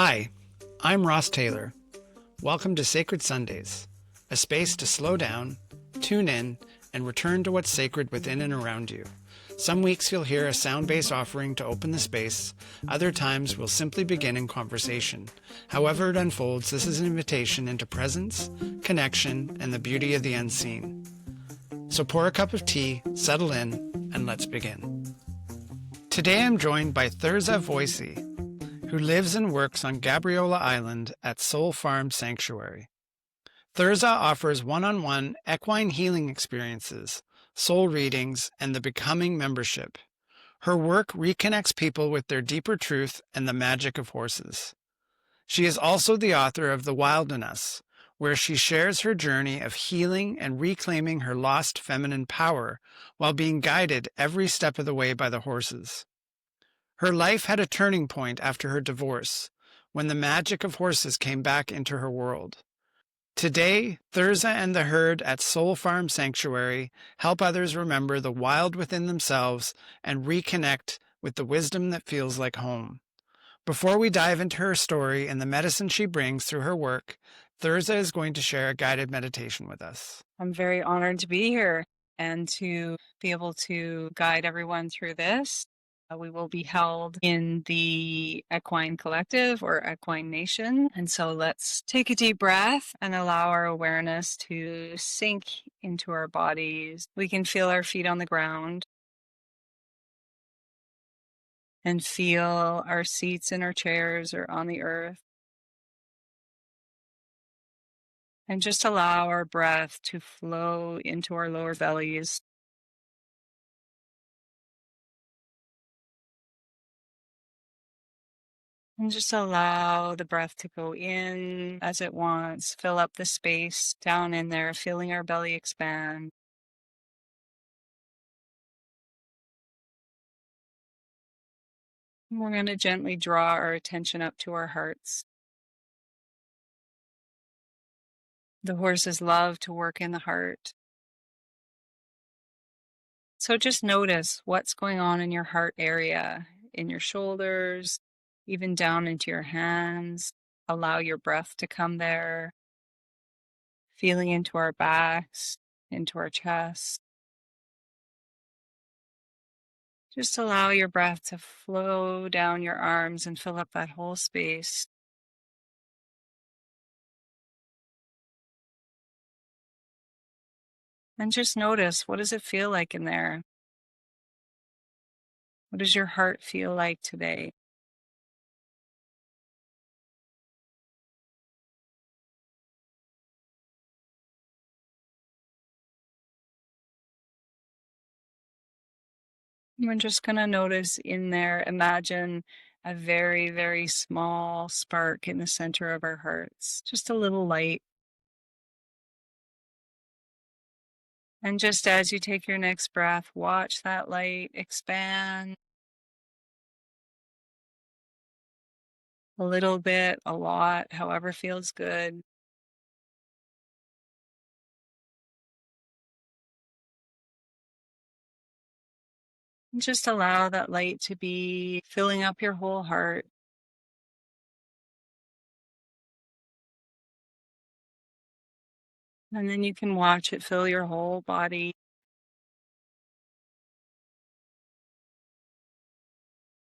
Hi, I'm Ross Tayler. Welcome to Sacred Sundays, a space to slow down, tune in, and return to what's sacred within and around you. Some weeks you'll hear a sound-based offering to open the space. Other times we'll simply begin in conversation. However it unfolds, this is an invitation into presence, connection, and the beauty of the unseen. So pour a cup of tea, settle in, and let's begin. Today I'm joined by Thirza Voysey, who lives and works on Gabriola Island at Soul Farm Sanctuary. Thirza offers one-on-one equine healing experiences, soul readings, and the Becoming membership. Her work reconnects people with their deeper truth and the magic of horses. She is also the author of The Wild in Us, where she shares her journey of healing and reclaiming her lost feminine power while being guided every step of the way by the horses. Her life had a turning point after her divorce, when the magic of horses came back into her world. Today, Thirza and the herd at Soul Farm Sanctuary help others remember the wild within themselves and reconnect with the wisdom that feels like home. Before we dive into her story and the medicine she brings through her work, Thirza is going to share a guided meditation with us. I'm very honored to be here and to be able to guide everyone through this. We will be held in the Equine Collective or Equine Nation. And so let's take a deep breath and allow our awareness to sink into our bodies. We can feel our feet on the ground and feel our seats in our chairs or on the earth. And just allow our breath to flow into our lower bellies. And just allow the breath to go in as it wants. Fill up the space down in there, feeling our belly expand. And we're going to gently draw our attention up to our hearts. The horses love to work in the heart. So just notice what's going on in your heart area, in your shoulders, even down into your hands. Allow your breath to come there, feeling into our backs, into our chest. Just allow your breath to flow down your arms and fill up that whole space. And just notice, what does it feel like in there? What does your heart feel like today? We're just going to notice in there, imagine a very, very small spark in the center of our hearts, just a little light. And just as you take your next breath, watch that light expand a little bit, a lot, however feels good. And just allow that light to be filling up your whole heart. And then you can watch it fill your whole body.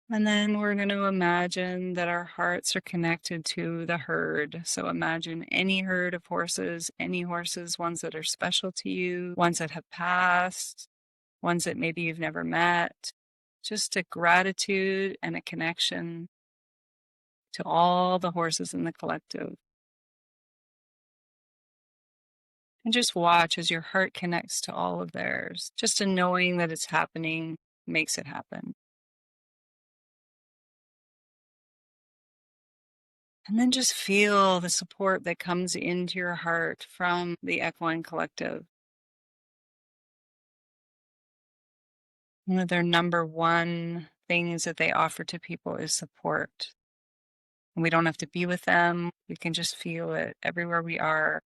And then we're going to imagine that our hearts are connected to the herd. So imagine any herd of horses, any horses, ones that are special to you, ones that have passed, ones that maybe you've never met. Just a gratitude and a connection to all the horses in the collective. And just watch as your heart connects to all of theirs. Just a knowing that it's happening makes it happen. And then just feel the support that comes into your heart from the Equine Collective. One of their number one things that they offer to people is support. And we don't have to be with them. We can just feel it everywhere we are.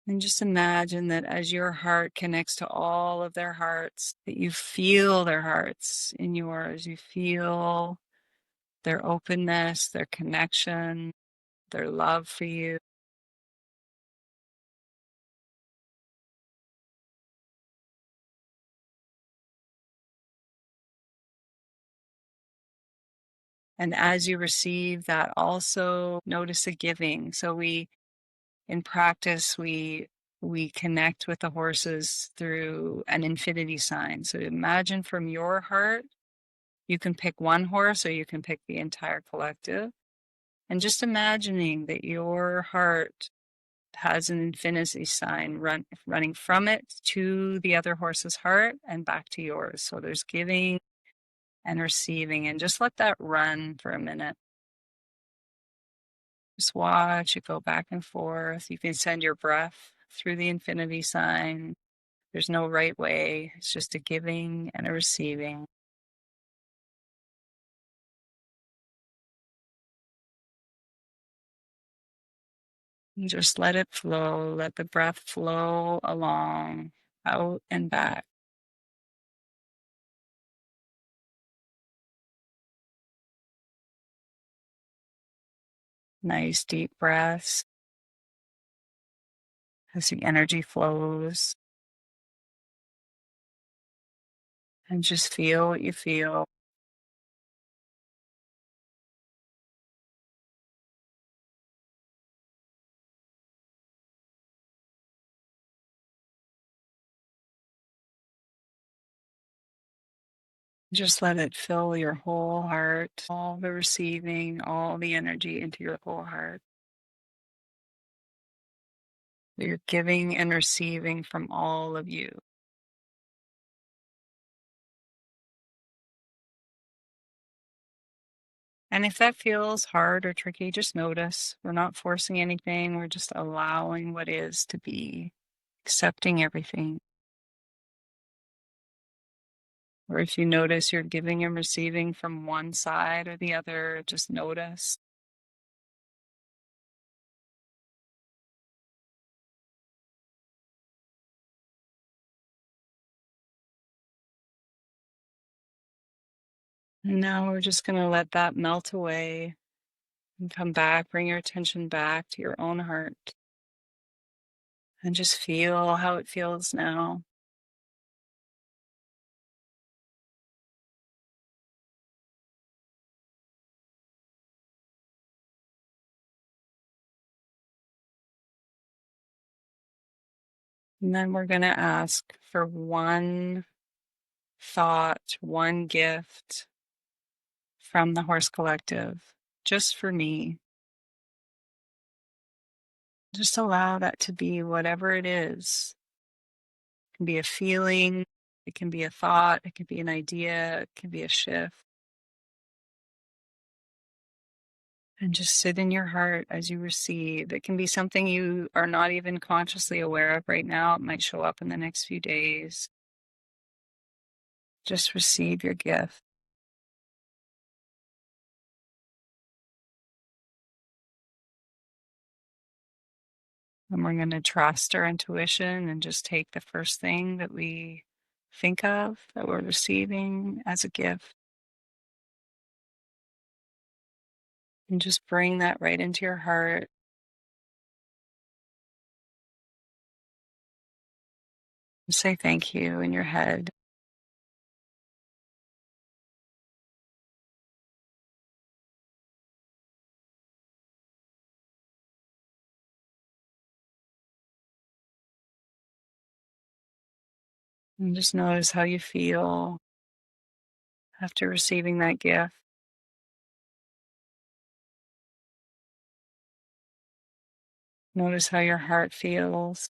And just imagine that as your heart connects to all of their hearts, that you feel their hearts in yours. You feel their openness, their connection, their love for you. And as you receive that, also notice a giving. So in practice, we connect with the horses through an infinity sign. So imagine from your heart, you can pick one horse or you can pick the entire collective. And just imagining that your heart has an infinity sign running from it to the other horse's heart and back to yours. So there's giving and receiving, and just let that run for a minute. Just watch it go back and forth. You can send your breath through the infinity sign. There's no right way. It's just a giving and a receiving. And just let it flow. Let the breath flow along, out and back. Nice deep breaths as the energy flows. And just feel what you feel. Just let it fill your whole heart, all the receiving, all the energy into your whole heart. You're giving and receiving from all of you. And if that feels hard or tricky, just notice. We're not forcing anything. We're just allowing what is to be, accepting everything. Or if you notice you're giving and receiving from one side or the other, just notice. And now we're just going to let that melt away and come back, bring your attention back to your own heart and just feel how it feels now. And then we're going to ask for one thought, one gift from the Horse Collective, just for me. Just allow that to be whatever it is. It can be a feeling, it can be a thought, it can be an idea, it can be a shift. And just sit in your heart as you receive. It can be something you are not even consciously aware of right now. It might show up in the next few days. Just receive your gift. And we're going to trust our intuition and just take the first thing that we think of that we're receiving as a gift. And just bring that right into your heart. And say thank you in your head. And just notice how you feel after receiving that gift. Notice how your heart feels.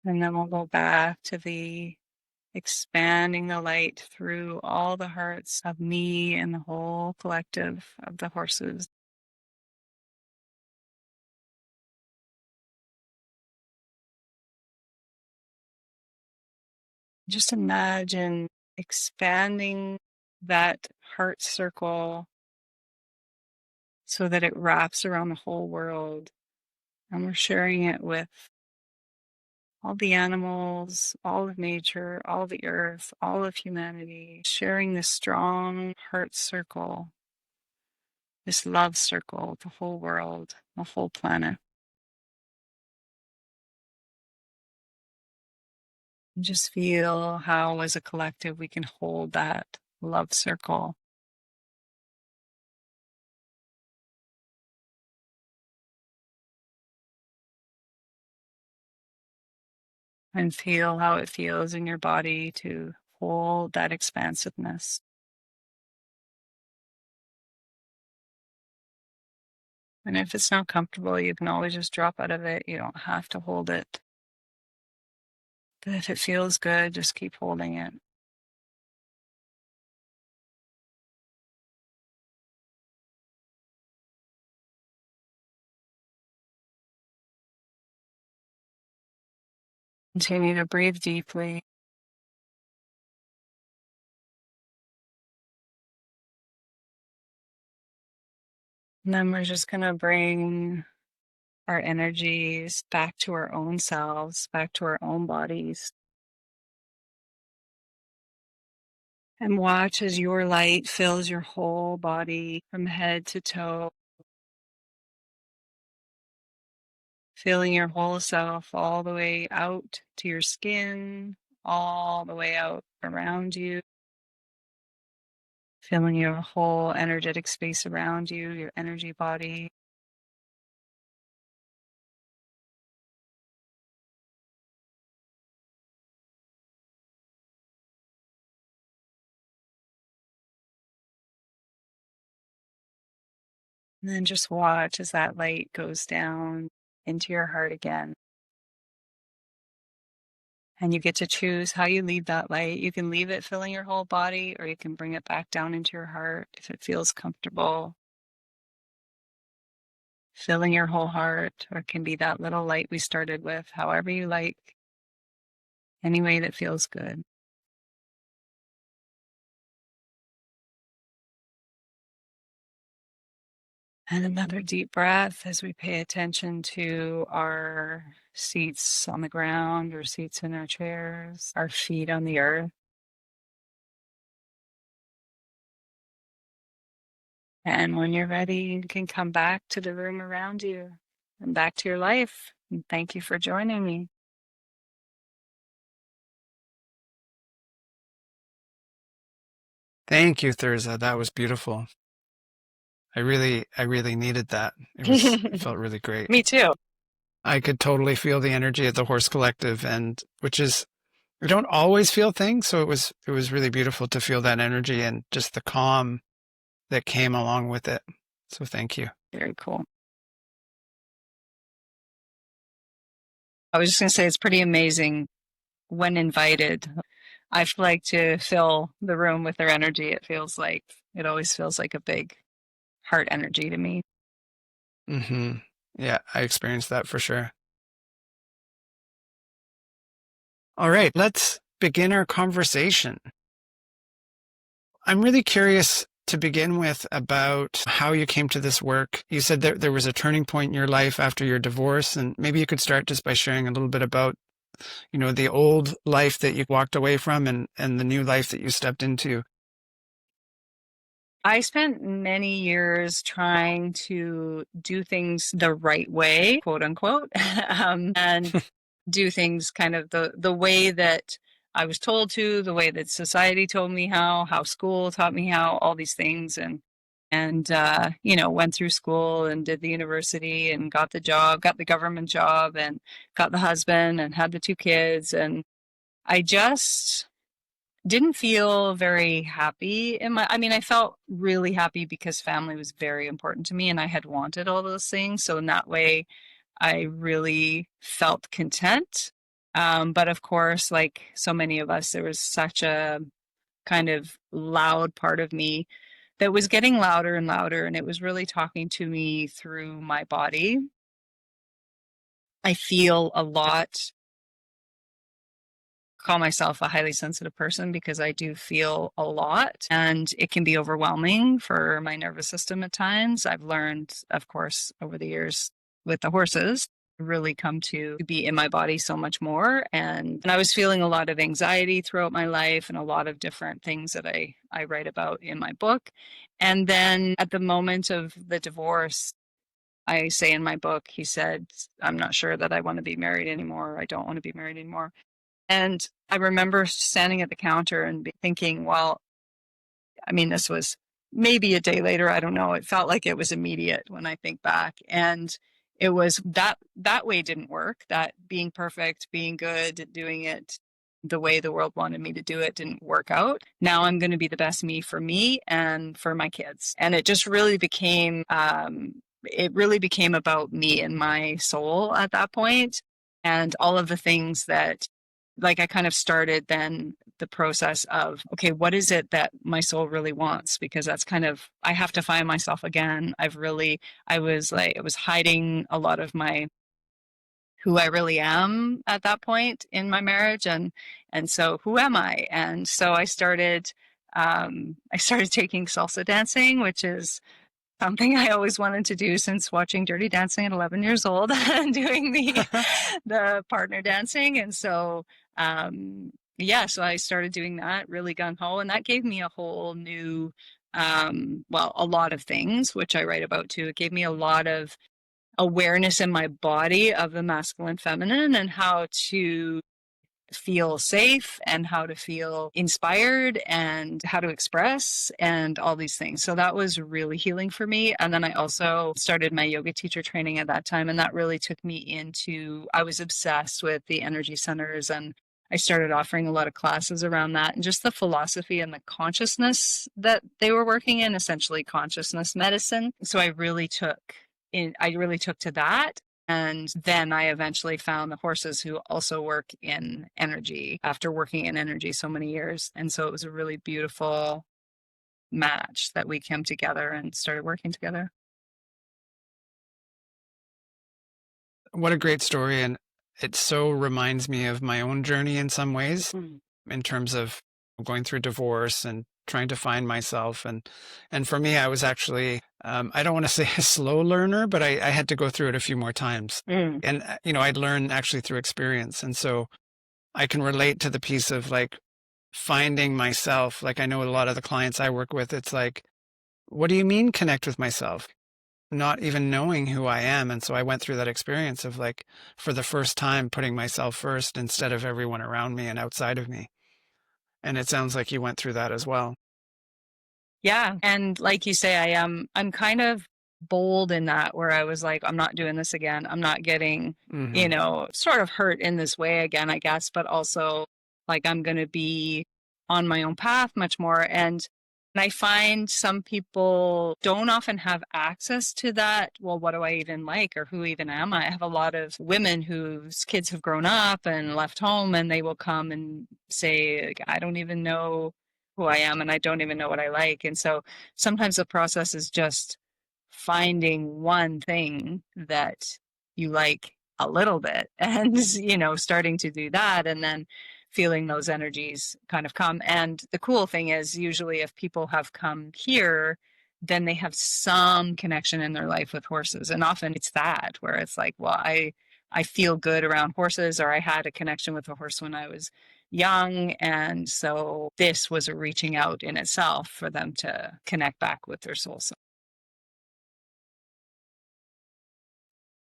And then we'll go back to the expanding the light through all the hearts of me and the whole collective of the horses. Just imagine expanding that heart circle so that it wraps around the whole world. And we're sharing it with all the animals, all of nature, all the earth, all of humanity, sharing this strong heart circle, this love circle, the whole world, the whole planet. And just feel how, as a collective, we can hold that love circle. And feel how it feels in your body to hold that expansiveness. And if it's not comfortable, you can always just drop out of it. You don't have to hold it. But if it feels good, just keep holding it. Continue to breathe deeply. And then we're just going to bring our energies back to our own selves, back to our own bodies. And watch as your light fills your whole body from head to toe, filling your whole self all the way out to your skin, all the way out around you, filling your whole energetic space around you, your energy body. And then just watch as that light goes down into your heart again. And you get to choose how you leave that light. You can leave it filling your whole body, or you can bring it back down into your heart if it feels comfortable. Filling your whole heart, or it can be that little light we started with, however you like, any way that feels good. And another deep breath as we pay attention to our seats on the ground or seats in our chairs, our feet on the earth. And when you're ready, you can come back to the room around you and back to your life. And thank you for joining me. Thank you, Thirza. That was beautiful. I really needed that. It felt really great. Me too. I could totally feel the energy of the Horse Collective, and which is, we don't always feel things, so it was really beautiful to feel that energy and just the calm that came along with it. So thank you. Very cool. I was just going to say it's pretty amazing when invited. I like to fill the room with their energy. It always feels like a big heart energy to me. Mm-hmm. Yeah, I experienced that for sure. All right, let's begin our conversation. I'm really curious to begin with about how you came to this work. You said that there was a turning point in your life after your divorce, and maybe you could start just by sharing a little bit about, the old life that you walked away from and the new life that you stepped into. I spent many years trying to do things the right way, quote unquote, and do things kind of the way that I was told to, the way that society told me how school taught me how, all these things, and went through school and did the university and got the job, got the government job, and got the husband and had the two kids, and I just didn't feel very happy I felt really happy because family was very important to me and I had wanted all those things. So in that way, I really felt content. But of course, like so many of us, there was such a kind of loud part of me that was getting louder and louder, and it was really talking to me through my body. I feel a lot call myself a highly sensitive person because I do feel a lot and it can be overwhelming for my nervous system at times. I've learned, of course, over the years with the horses, really come to be in my body so much more. And I was feeling a lot of anxiety throughout my life and a lot of different things that I write about in my book. And then at the moment of the divorce, I say in my book, he said, I'm not sure that I want to be married anymore. I don't want to be married anymore. And I remember standing at the counter and thinking, well, I mean, this was maybe a day later. I don't know. It felt like it was immediate when I think back. And it was that way didn't work. That being perfect, being good, doing it the way the world wanted me to do it didn't work out. Now I'm going to be the best me for me and for my kids. And it just really became, it really became about me and my soul at that point, and all of the things that, like, I kind of started then the process of, okay, what is it that my soul really wants? Because that's kind of, I have to find myself again. I was hiding a lot of my, who I really am at that point in my marriage. And so who am I? And so I started taking salsa dancing, which is something I always wanted to do since watching Dirty Dancing at 11 years old and doing the partner dancing. And so, yeah, so I started doing that really gung ho, and that gave me a whole new, well, a lot of things, which I write about too. It gave me a lot of awareness in my body of the masculine feminine and how to feel safe and how to feel inspired and how to express and all these things. So that was really healing for me. And then I also started my yoga teacher training at that time. And that really took me into, I was obsessed with the energy centers, and I started offering a lot of classes around that and just the philosophy and the consciousness that they were working in, essentially consciousness medicine. So I really took to that. And then I eventually found the horses who also work in energy after working in energy so many years. And so it was a really beautiful match that we came together and started working together. What a great story. And it so reminds me of my own journey in some ways, in terms of going through divorce and trying to find myself. And for me, I was actually, I don't want to say a slow learner, but I had to go through it a few more times. And, I'd learn actually through experience. And so I can relate to the piece of like finding myself. Like, I know a lot of the clients I work with, it's like, what do you mean connect with myself? Not even knowing who I am. And so I went through that experience of like, for the first time, putting myself first instead of everyone around me and outside of me. And it sounds like you went through that as well. Yeah. And like you say, I'm kind of bold in that, where I was like, I'm not doing this again. I'm not getting, sort of hurt in this way again, I guess, but also like I'm going to be on my own path much more. And I find some people don't often have access to that. Well, what do I even like, or who even am I? I have a lot of women whose kids have grown up and left home, and they will come and say, like, I don't even know who I am and I don't even know what I like. And so sometimes the process is just finding one thing that you like a little bit and, starting to do that, and then feeling those energies kind of come. And the cool thing is, usually if people have come here, then they have some connection in their life with horses. And often it's that, where it's like, well, I feel good around horses, or I had a connection with a horse when I was young. And so this was a reaching out in itself for them to connect back with their soul.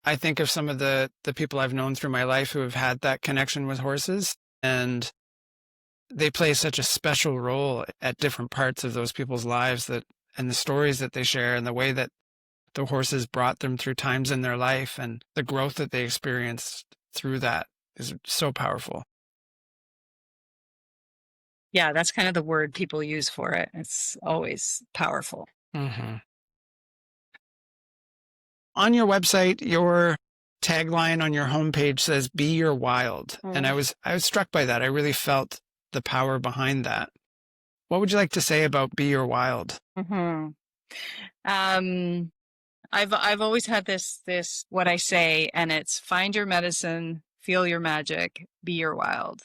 I think of some of the people I've known through my life who have had that connection with horses, and they play such a special role at different parts of those people's lives, and the stories that they share and the way that the horses brought them through times in their life and the growth that they experienced through that is so powerful. Yeah, that's kind of the word people use for it. It's always powerful. Mm-hmm. On your website, your tagline on your homepage says, "Be your wild." And I was struck by that. I really felt the power behind that. What would you like to say about "Be your wild"? Mm-hmm. I've always had this what I say, and it's find your medicine, feel your magic, be your wild.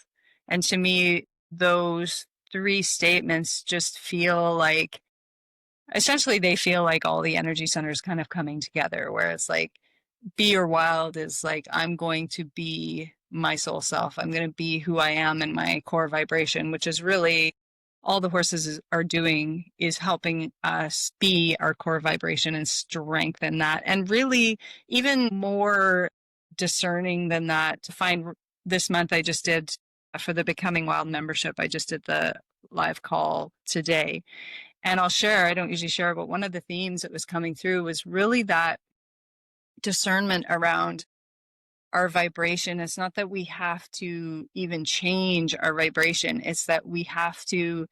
And to me, those three statements just feel like, essentially, they feel like all the energy centers kind of coming together, where it's like, be your wild is like, I'm going to be my soul self. I'm going to be who I am in my core vibration, which is really all the are doing is helping us be our core vibration and strengthen that. And really, even more discerning than that, to find this month, I just did for the Becoming Wild membership, I just did the live call today. And I'll share, I don't usually share, but one of the themes that was coming through was really that discernment around our vibration. It's not that we have to even change our vibration, it's that we have to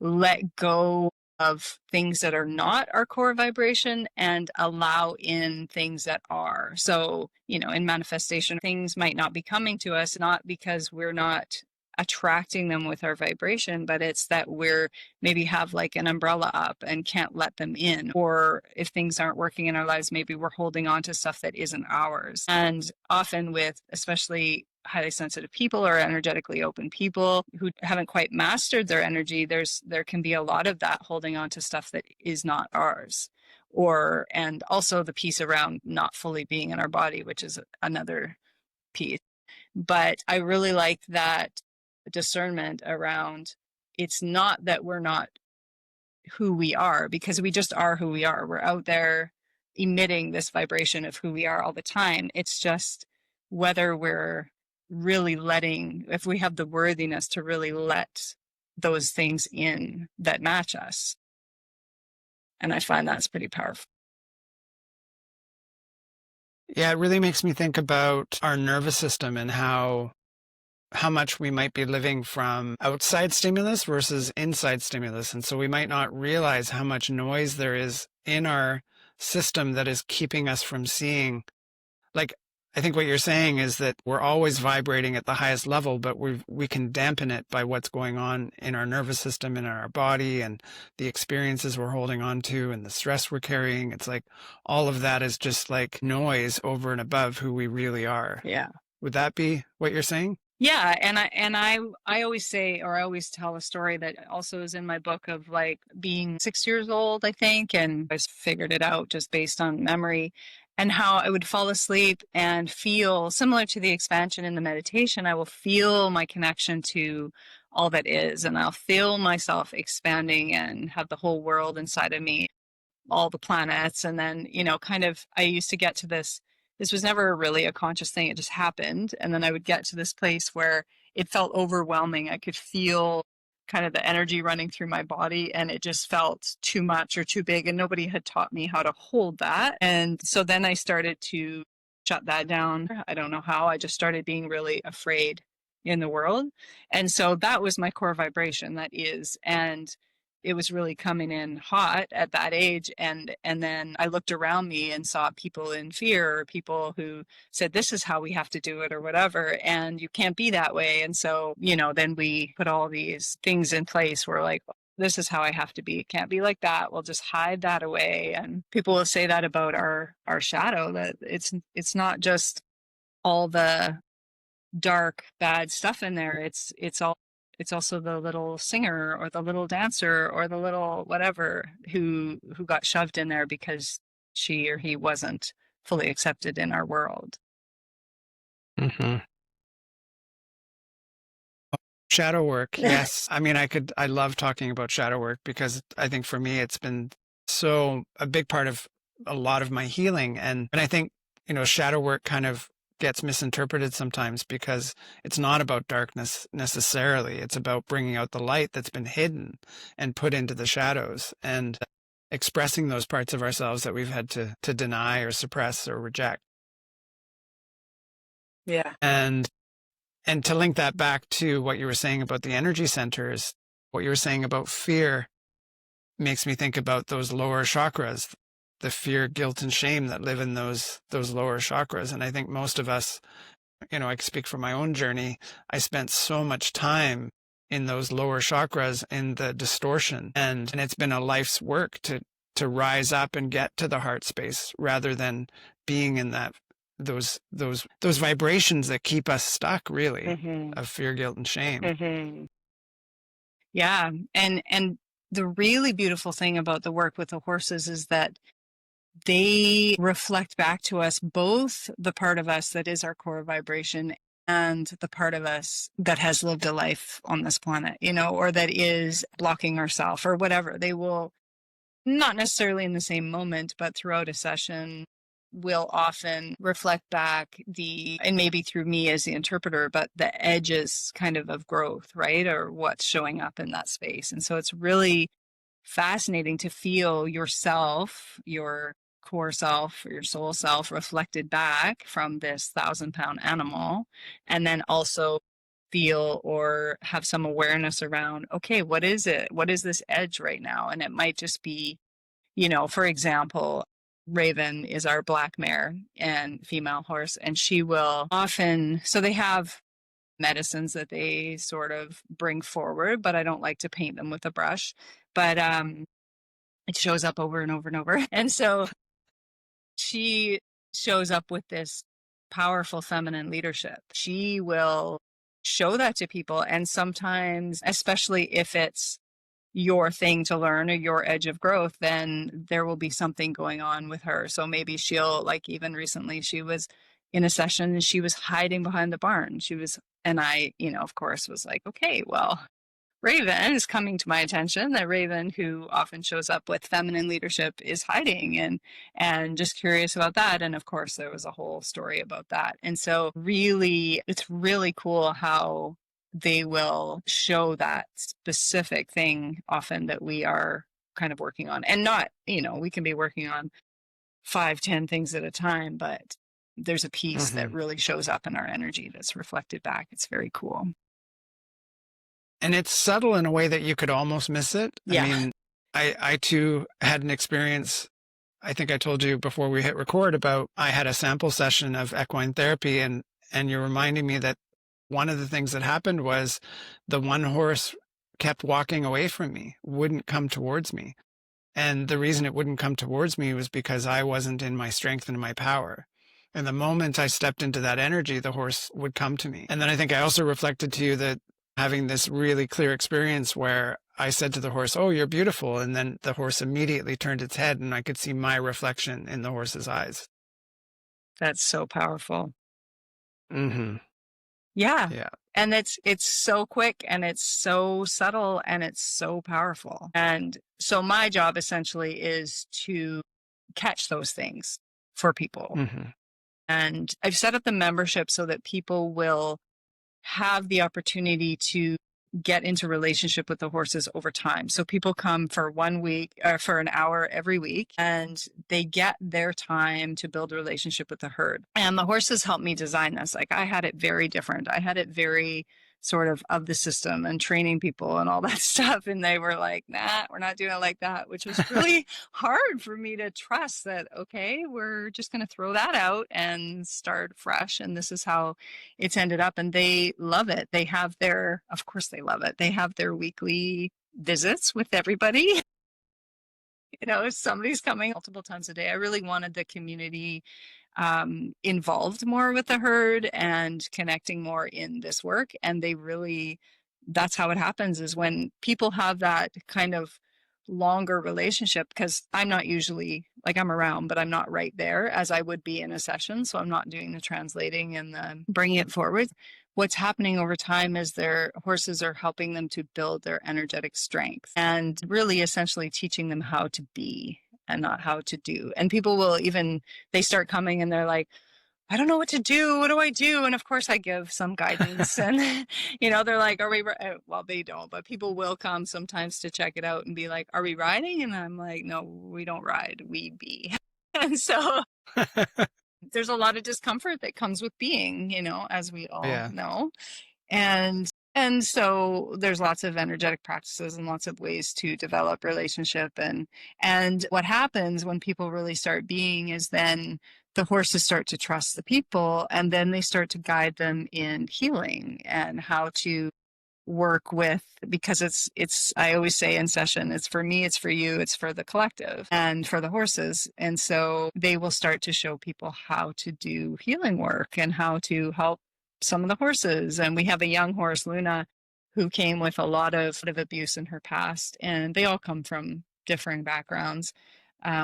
let go of things that are not our core vibration and allow in things that are. So, in manifestation, things might not be coming to us, not because we're not attracting them with our vibration, but it's that we're maybe have like an umbrella up and can't let them in. Or if things aren't working in our lives, maybe we're holding on to stuff that isn't ours. And often with especially highly sensitive people or energetically open people who haven't quite mastered their energy, there can be a lot of that holding on to stuff that is not ours. And also the piece around not fully being in our body, which is another piece. But I really like that discernment around, it's not that we're not who we are, because we just are who we are. We're out there emitting this vibration of who we are all the time. It's just whether we're really if we have the worthiness to really let those things in that match us. And I find that's pretty powerful. Yeah, it really makes me think about our nervous system and how much we might be living from outside stimulus versus inside stimulus. And so we might not realize how much noise there is in our system that is keeping us from seeing. Like, I think what you're saying is that we're always vibrating at the highest level, but we can dampen it by what's going on in our nervous system and in our body and the experiences we're holding on to and the stress we're carrying. It's like all of that is just like noise over and above who we really are. Yeah. Would that be what you're saying? Yeah, and I always say, or I always tell a story that also is in my book of like being 6 years old, I think, and I figured it out just based on memory, and how I would fall asleep and feel similar to the expansion in the meditation. I will feel my connection to all that is, and I'll feel myself expanding and have the whole world inside of me, all the planets. And then, kind of, I used to get to this was never really a conscious thing. It just happened. And then I would get to this place where it felt overwhelming. I could feel kind of the energy running through my body, and it just felt too much or too big. And nobody had taught me how to hold that. And so then I started to shut that down. I don't know how. I just started being really afraid in the world. And so that was my core vibration, that is. And it was really coming in hot at that age. And then I looked around me and saw people in fear, or people who said, this is how we have to do it, or whatever. And you can't be that way. And so, then we put all these things in place where like, this is how I have to be. It can't be like that. We'll just hide that away. And people will say that about our shadow, that it's not just all the dark, bad stuff in there. It's also the little singer or the little dancer or the little whatever who got shoved in there because she or he wasn't fully accepted in our world. Mm-hmm. Shadow work. Yes. I mean, I love talking about shadow work because I think for me, it's been a big part of a lot of my healing. And I think, shadow work kind of gets misinterpreted sometimes because it's not about darkness necessarily. It's about bringing out the light that's been hidden and put into the shadows and expressing those parts of ourselves that we've had to deny or suppress or reject. Yeah. And to link that back to what you were saying about the energy centers, what you were saying about fear makes me think about those lower chakras, the fear, guilt, and shame that live in those lower chakras. And I think most of us, I can speak from my own journey, I spent so much time in those lower chakras in the distortion. And it's been a life's work to rise up and get to the heart space rather than being in that those vibrations that keep us stuck, really, Mm-hmm. of fear, guilt, and shame. Mm-hmm. Yeah. And the really beautiful thing about the work with the horses is that they reflect back to us both the part of us that is our core vibration and the part of us that has lived a life on this planet, or that is blocking ourselves or whatever. They will, not necessarily in the same moment, but throughout a session, will often reflect back and maybe through me as the interpreter, but the edges kind of growth, right? Or what's showing up in that space. And so it's really fascinating to feel yourself, your core self, or your soul self reflected back from this 1,000-pound animal, and then also feel or have some awareness around, okay, what is it? What is this edge right now? And it might just be, for example, Raven is our black mare and female horse, and she will often, so they have medicines that they sort of bring forward, but I don't like to paint them with a brush. But it shows up over and over and over. And so she shows up with this powerful feminine leadership. She will show that to people. And sometimes, especially if it's your thing to learn or your edge of growth, then there will be something going on with her. So maybe she'll, like, even recently, she was in a session and she was hiding behind the barn. And I, of course, was like, okay, well, Raven is coming to my attention. That Raven, who often shows up with feminine leadership, is hiding, and just curious about that. And of course, there was a whole story about that. And so really, it's really cool how they will show that specific thing often that we are kind of working on. And not, we can be working on 5, 10 things at a time, but there's a piece that really shows up in our energy that's reflected back. It's very cool. And it's subtle in a way that you could almost miss it. Yeah. I mean, I too had an experience. I think I told you before we hit record about, I had a sample session of equine therapy, and you're reminding me that one of the things that happened was the one horse kept walking away from me, wouldn't come towards me. And the reason it wouldn't come towards me was because I wasn't in my strength and my power. And the moment I stepped into that energy, the horse would come to me. And then I think I also reflected to you that having this really clear experience where I said to the horse, "Oh, you're beautiful." And then the horse immediately turned its head and I could see my reflection in the horse's eyes. That's so powerful. Mm-hmm. Yeah. Yeah. And it's so quick and it's so subtle and it's so powerful. And so my job essentially is to catch those things for people. Mm-hmm. And I've set up the membership so that people will have the opportunity to get into relationship with the horses over time. So people come for 1 week or for an hour every week, and they get their time to build a relationship with the herd. And the horses helped me design this. Like, I had it very different. I had it very sort of the system and training people and all that stuff. And they were like, nah, we're not doing it like that, which was really hard for me to trust that, okay, we're just going to throw that out and start fresh. And this is how it's ended up. And they love it. Of course they love it. They have their weekly visits with everybody. If somebody's coming multiple times a day. I really wanted the community involved more with the herd and connecting more in this work. And that's how it happens, is when people have that kind of longer relationship, because I'm not usually, like, I'm around, but I'm not right there as I would be in a session. So I'm not doing the translating and the bringing it forward. What's happening over time is their horses are helping them to build their energetic strength and really essentially teaching them how to be and not how to do. And people they start coming and they're like, I don't know what to do. What do I do? And of course I give some guidance and, they're like, well, they don't, but people will come sometimes to check it out and be like, are we riding? And I'm like, no, we don't ride, we be. And so there's a lot of discomfort that comes with being, as we all know. And so there's lots of energetic practices and lots of ways to develop relationship. And what happens when people really start being is then the horses start to trust the people, and then they start to guide them in healing and how to work with, because it's I always say in session, it's for me, it's for you, it's for the collective and for the horses. And so they will start to show people how to do healing work and how to help some of the horses. And we have a young horse, Luna, who came with a lot of abuse in her past, and they all come from differing backgrounds,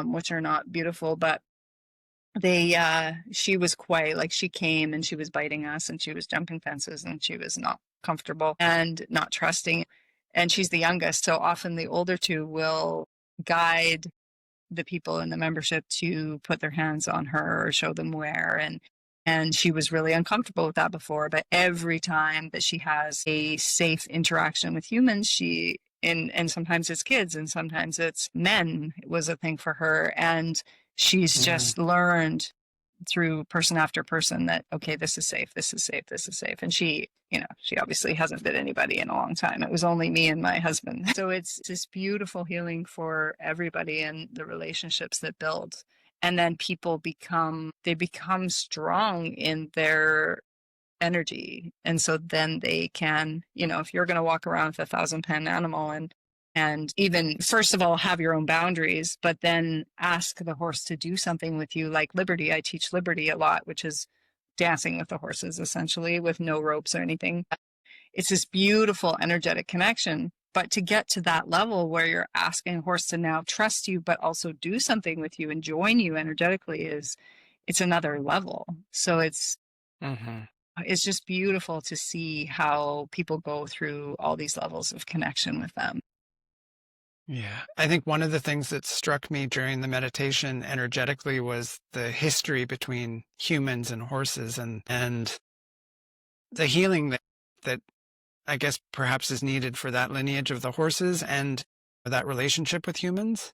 which are not beautiful, but she was quite like, she came and she was biting us and she was jumping fences and she was not comfortable and not trusting. And she's the youngest. So often the older two will guide the people in the membership to put their hands on her or show them where. And she was really uncomfortable with that before. But every time that she has a safe interaction with humans, and sometimes it's kids and sometimes it's men, it was a thing for her. And she's just learned through person after person that, okay, this is safe, this is safe, this is safe. And she obviously hasn't bit anybody in a long time. It was only me and my husband. So it's this beautiful healing for everybody and the relationships that build. And then people become strong in their energy. And so then they can, if you're going to walk around with a 1,000-pound animal and even, first of all, have your own boundaries, but then ask the horse to do something with you, like Liberty. I teach Liberty a lot, which is dancing with the horses, essentially, with no ropes or anything. It's this beautiful, energetic connection. But to get to that level where you're asking a horse to now trust you, but also do something with you and join you energetically, it's another level. So it's just beautiful to see how people go through all these levels of connection with them. Yeah. I think one of the things that struck me during the meditation energetically was the history between humans and horses and the healing that I guess perhaps is needed for that lineage of the horses and that relationship with humans,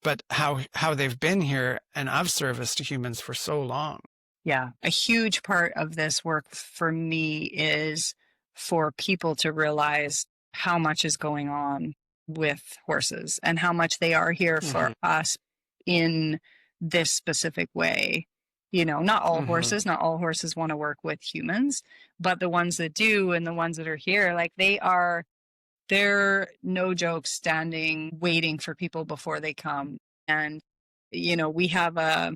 but how they've been here and of service to humans for so long. Yeah. A huge part of this work for me is for people to realize how much is going on with horses and how much they are here for us in this specific way. Not all horses want to work with humans, but the ones that do and the ones that are here, like they're no joke standing, waiting for people before they come. And, we have a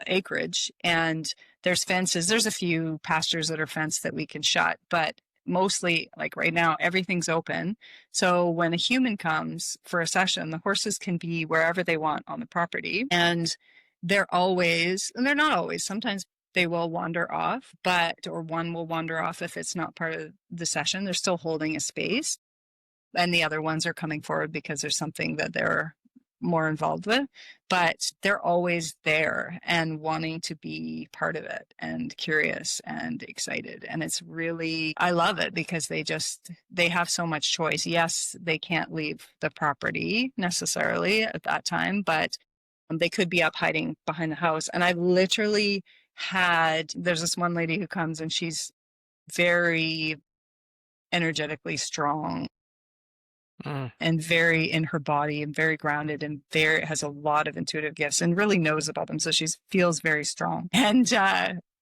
acreage and there's fences. There's a few pastures that are fenced that we can shut, but mostly, like right now, everything's open. So when a human comes for a session, the horses can be wherever they want on the property. And they're not always, sometimes they will wander off, or one will wander off if it's not part of the session. They're still holding a space. And the other ones are coming forward because there's something that they're more involved with, but they're always there and wanting to be part of it and curious and excited. And it's really, I love it because they have so much choice. Yes, they can't leave the property necessarily at that time, but they could be up hiding behind the house. And I've literally there's this one lady who comes and she's very energetically strong and very in her body and very grounded and has a lot of intuitive gifts and really knows about them. So she feels very strong. And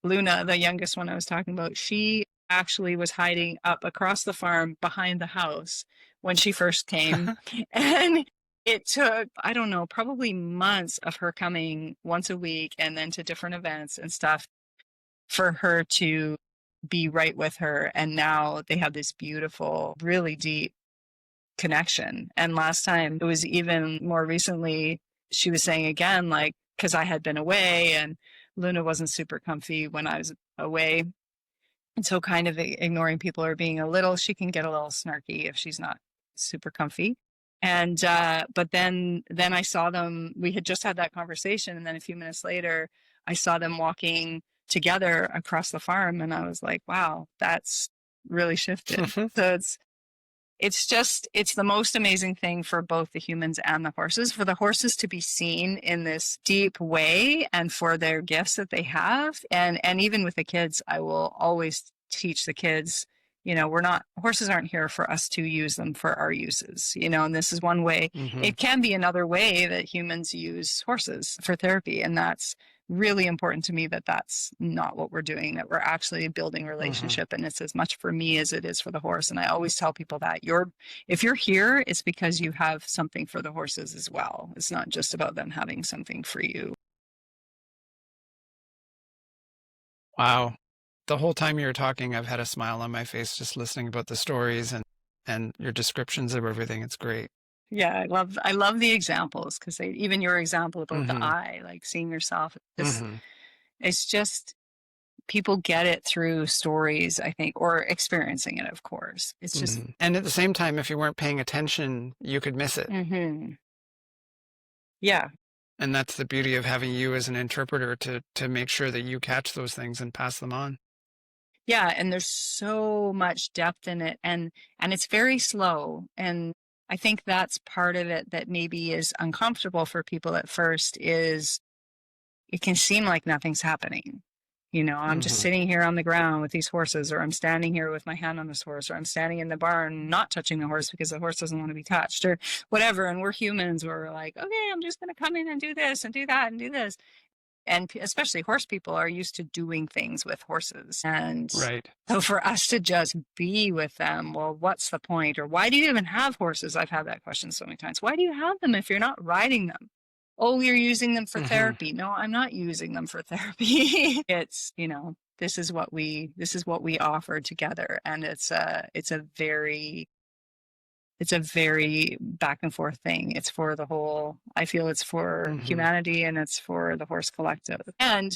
Luna, the youngest one I was talking about, she actually was hiding up across the farm behind the house when she first came. And it took, I don't know, probably months of her coming once a week and then to different events and stuff for her to be right with her. And now they have this beautiful, really deep connection. And last time, it was even more recently, she was saying again, like, because I had been away and Luna wasn't super comfy when I was away. And so kind of ignoring people or being she can get a little snarky if she's not super comfy. And, but then I saw them, we had just had that conversation. And then a few minutes later, I saw them walking together across the farm. And I was like, wow, that's really shifted. So it's the most amazing thing for both the humans and the horses, for the horses to be seen in this deep way and for their gifts that they have. And even with the kids, I will always teach the kids, horses aren't here for us to use them for our uses, and this is one way. Mm-hmm. It can be another way that humans use horses for therapy. And that's really important to me, that that's not what we're doing, that we're actually building Mm-hmm. relationship. And it's as much for me as it is for the horse. And I always tell people that if you're here, it's because you have something for the horses as well. It's not just about them having something for you. Wow. The whole time you were talking, I've had a smile on my face just listening about the stories and your descriptions of everything. It's great. Yeah, I love the examples, because even your example about the Mm-hmm. eye, like seeing yourself, Mm-hmm. it's just people get it through stories, I think, or experiencing it, of course. It's just, Mm-hmm. And at the same time, if you weren't paying attention, you could miss it. hmm yeah, And that's the beauty of having you as an interpreter to make sure that you catch those things and pass them on. yeah, and there's so much depth in it, and it's very slow, and I think that's part of it that maybe is uncomfortable for people at first. Is it can seem like nothing's happening. I'm just Mm-hmm. sitting here on the ground with these horses, or I'm standing here with my hand on this horse, or I'm standing in the barn not touching the horse because the horse doesn't want to be touched, or whatever. And we're humans, we're like, okay, I'm just going to come in and do this and do that and do this. And especially horse people are used to doing things with horses. And Right. so for us to just be with them, well, what's the point? Or why do you even have horses? I've had that question so many times. Why do you have them if you're not riding them? Oh, you're using them for Mm-hmm. therapy. No, I'm not using them for therapy. It's, this is what we offer together. And it's a very back and forth thing. It's for the whole, I feel it's for Mm-hmm. humanity, and it's for the horse collective. And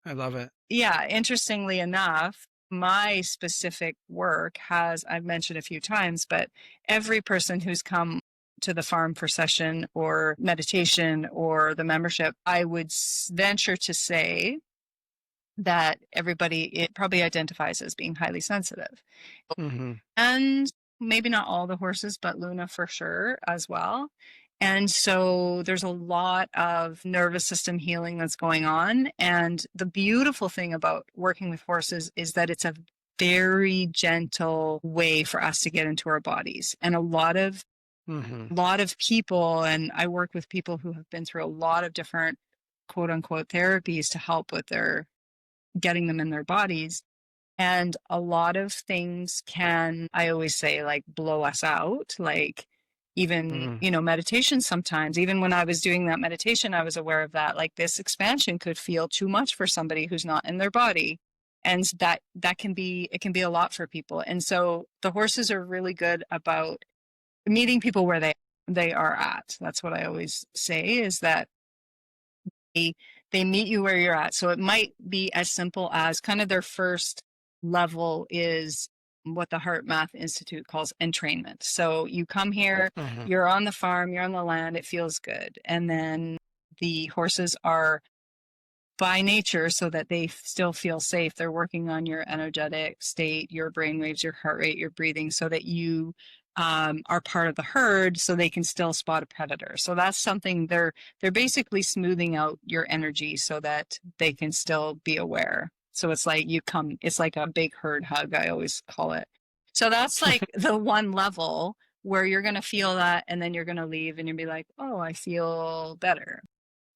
I love it. yeah, interestingly enough, my specific work has, I've mentioned a few times, but every person who's come to the farm for session or meditation or the membership, I would venture to say that everybody, it probably identifies as being highly sensitive. Mm-hmm. And maybe not all the horses, but Luna for sure as well. And so there's a lot of nervous system healing that's going on. And the beautiful thing about working with horses is that it's a very gentle way for us to get into our bodies. And Mm-hmm. lot of people, and I work with people who have been through a lot of different quote unquote therapies to help with their getting them in their bodies. And a lot of things can, I always say, like blow us out. Like even, Mm-hmm. meditation sometimes, even when I was doing that meditation, I was aware of that. Like this expansion could feel too much for somebody who's not in their body. And that can be, it can be a lot for people. And so the horses are really good about meeting people where they are at. That's what I always say, is that they, they meet you where you're at. So it might be as simple as kind of their first level is what the Heart Math Institute calls entrainment. So you come here, Mm-hmm. you're on the farm, you're on the land, it feels good. And then the horses are by nature, so that they still feel safe. They're working on your energetic state, your brain waves, your heart rate, your breathing, so that you are part of the herd, so they can still spot a predator. So that's something they're basically smoothing out your energy so that they can still be aware. So it's like it's like a big herd hug, I always call it. So that's like the one level where you're going to feel that, and then you're going to leave and you'll be like, oh, I feel better.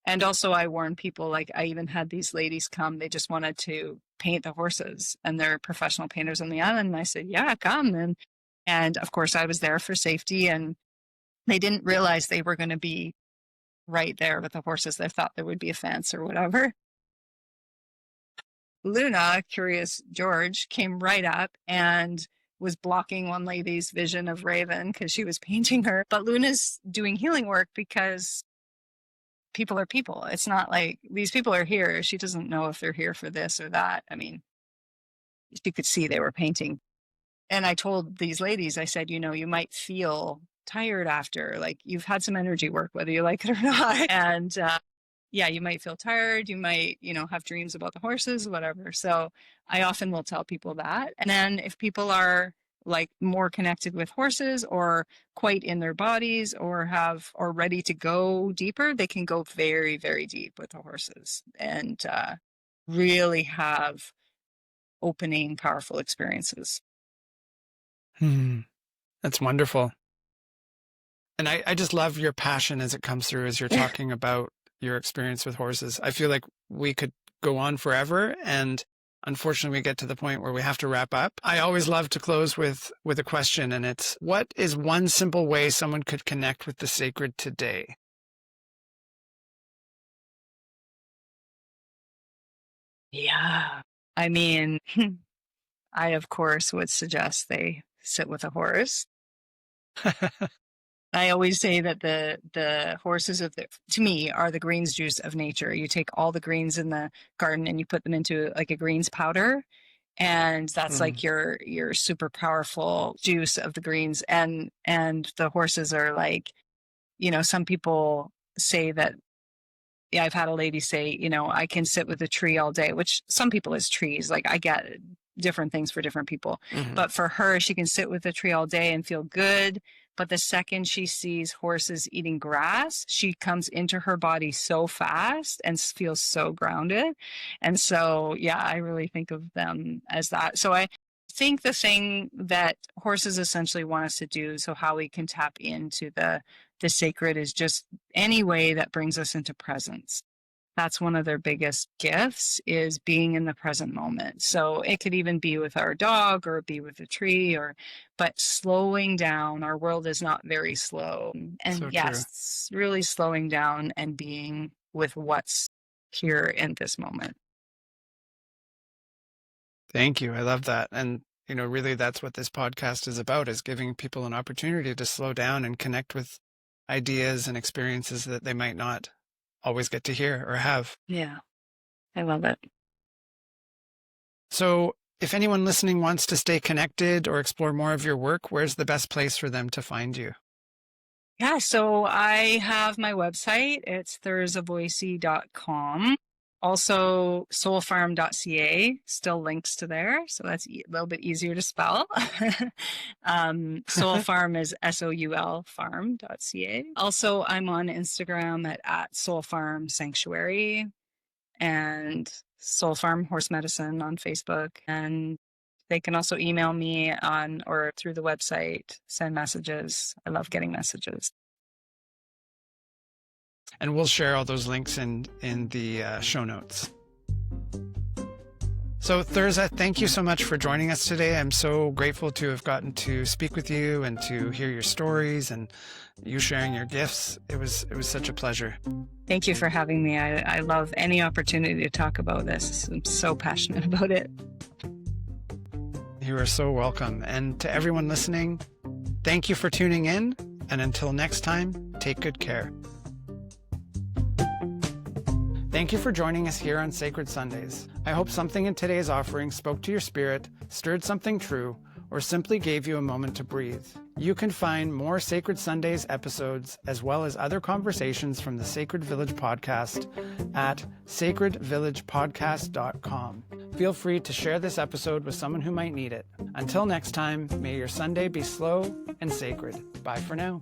And also, I warn people, like, I even had these ladies come, they just wanted to paint the horses, and they're professional painters on the island. And I said, yeah, come. And of course, I was there for safety, and they didn't realize they were going to be right there with the horses. They thought there would be a fence or whatever. Luna, Curious George, came right up and was blocking one lady's vision of Raven because she was painting her. But Luna's doing healing work because people are people. It's not like these people are here. She doesn't know if they're here for this or that. I mean, you could see they were painting. And I told these ladies, I said, you might feel tired after, like you've had some energy work, whether you like it or not. And yeah, you might feel tired. You might, have dreams about the horses, whatever. So I often will tell people that. And then if people are like more connected with horses, or quite in their bodies, or ready to go deeper, they can go very, very deep with the horses, and really have opening, powerful experiences. Hmm. That's wonderful. And I just love your passion as it comes through as you're talking about your experience with horses. I feel like we could go on forever, and unfortunately we get to the point where we have to wrap up. I always love to close with a question, and it's, what is one simple way someone could connect with the sacred today? Yeah. I mean, I, of course, would suggest they sit with a horse. I always say that the horses to me, are the greens juice of nature. You take all the greens in the garden and you put them into like a greens powder, and that's Mm, like your super powerful juice of the greens. And the horses are like, some people say that, yeah, I've had a lady say, I can sit with a tree all day, which some people is trees. Like, I get different things for different people. mhm. But for her, she can sit with a tree all day and feel good. But the second she sees horses eating grass, she comes into her body so fast and feels so grounded. And so, yeah, I really think of them as that. So I think the thing that horses essentially want us to do, so how we can tap into the sacred, is just any way that brings us into presence. That's one of their biggest gifts, is being in the present moment. So it could even be with our dog or be with a tree, but slowing down. Our world is not very slow. And So true. yes, really slowing down and being with what's here in this moment. Thank you. I love that. And, really that's what this podcast is about, is giving people an opportunity to slow down and connect with ideas and experiences that they might not always get to hear or have. Yeah, I love it. So if anyone listening wants to stay connected or explore more of your work, where's the best place for them to find you? Yeah, so I have my website. It's ThirzaVoysey.com. Also, soulfarm.ca still links to there. So that's a little bit easier to spell. Soul Farm is SOUL farm.ca. Also, I'm on Instagram at Soul Farm Sanctuary and Soul Farm Horse Medicine on Facebook. And they can also email me on or through the website, send messages. I love getting messages. And we'll share all those links in the show notes. So Thirza, thank you so much for joining us today. I'm so grateful to have gotten to speak with you and to hear your stories and you sharing your gifts. It was such a pleasure. Thank you for having me. I love any opportunity to talk about this. I'm so passionate about it. You are so welcome. And to everyone listening, thank you for tuning in. And until next time, take good care. Thank you for joining us here on Sacred Sundays. I hope something in today's offering spoke to your spirit, stirred something true, or simply gave you a moment to breathe. You can find more Sacred Sundays episodes, as well as other conversations from the Sacred Village podcast at sacredvillagepodcast.com. Feel free to share this episode with someone who might need it. Until next time, may your Sunday be slow and sacred. Bye for now.